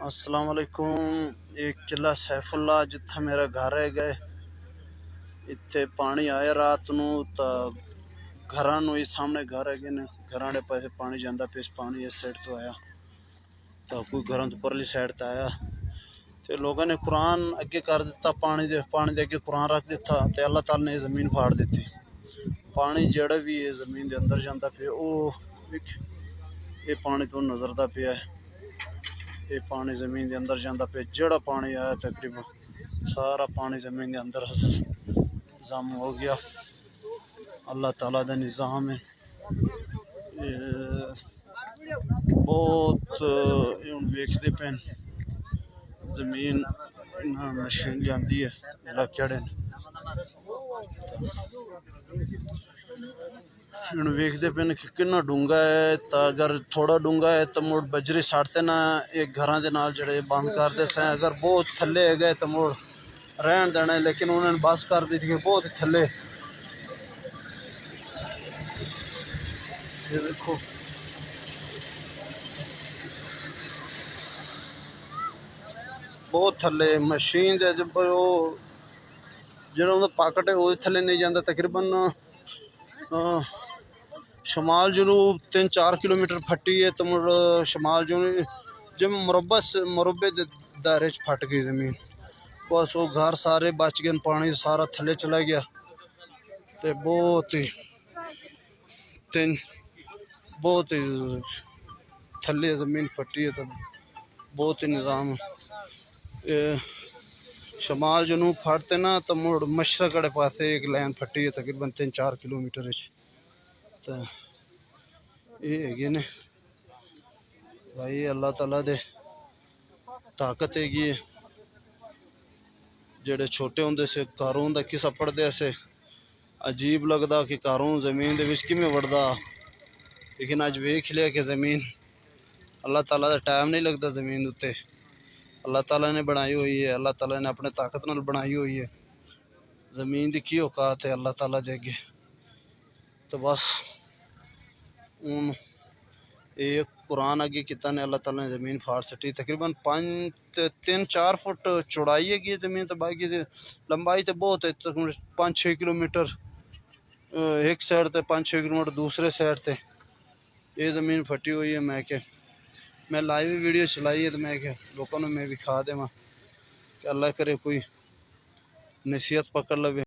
السلام علیکم۔ ایک قلعہ سیف اللہ جتھا میرا گھر ہے گئے اتنے پانی آیا رات نو تا گھراں نو ہی سامنے گھر ہے گئے گھراں دے پاسے پانی جاندا پیس پانی اس سائڈ تو آیا تا کوئی گھراں تو پرلی سائڈ تے آیا تے لوگوں نے قرآن اگے کر دیتا پانی دے اگے قرآن رکھ دیتا تے اللہ تعالی نے زمین پھاڑ دیتی پانی جڑا بھی ہے زمین دے اندر جاندا پیا او یہ پانی تو نظر دا پیا ہے یہ پانی زمین دے اندر جاندا پیا جڑا پانی آیا تقریبا سارا پانی زمین دے اندر ضم ہو گیا اللہ تعالیٰ دا نظام ہے بہت ہن ویکھدے پین زمین مشین جاندی ہے علاقے ہن ویکھدے پین کہ کنا ڈونگا ہے تا اگر تھوڑا ڈونگا ہے تو مڑ بجری ساڑتے نا ایک گھراں دے نال جڑے بند کر دے سیں اگر بہت تھلے ہے گئے تو مڑ رہن دینا ہے لیکن انہوں نے بس کر دی تھی کہ بہت تھلے یہ دیکھو بہت تھلے مشین دے جڑا انہوں پاکٹ ہے وہ تھلے نہیں جاندہ تقریباً شمال جنوب 3-4 کلومیٹر پھٹی ہے تو مڑ شمال جنوب جب مربع دائرے چ پھٹ گئی زمین بس وہ گھر سارے بچ گئے پانی سارا تھلے چلا گیا تے بہت ہی تھلے زمین پھٹی ہے تو بہت ہی نظام شمال جنوب پھٹتے نا تو مڑ مشرق والے پاسے ایک لائن پھٹی ہے تقریباً 3-4 کلومیٹر تو یہ ہے نے بھائی اللہ تعالیٰ دے طاقت ہے گی جڑے چھوٹے ہوندے سے قارون دا قصہ پڑھدے سے عجیب لگدا کہ قارون زمین دے وچ کیویں وڑدا لیکن اج ویکھ لیا کہ زمین اللہ تعالیٰ دا ٹائم نہیں لگتا زمین اتے اللہ تعالیٰ نے بنائی ہوئی ہے اللہ تعالیٰ نے اپنے طاقت نال بنائی ہوئی ہے زمین دی کی اوقات ہے اللہ تعالیٰ دے اگے تو بس ایک قرآن اگے کیتا نے اللہ تعالیٰ نے زمین پھاڑ سٹی تقریباً 3-4 فٹ چوڑائی ہے گی زمین تو باقی لمبائی تو بہت ہے 5-6 کلومیٹر ایک سائڈ تے 5-6 کلومیٹر دوسرے سائڈ تے یہ زمین پھٹی ہوئی ہے میں لائیو ویڈیو چلائی ہے تو میں کہ لوگوں نے میں دکھا دے کہ اللہ کرے کوئی نصیحت پکڑ لوے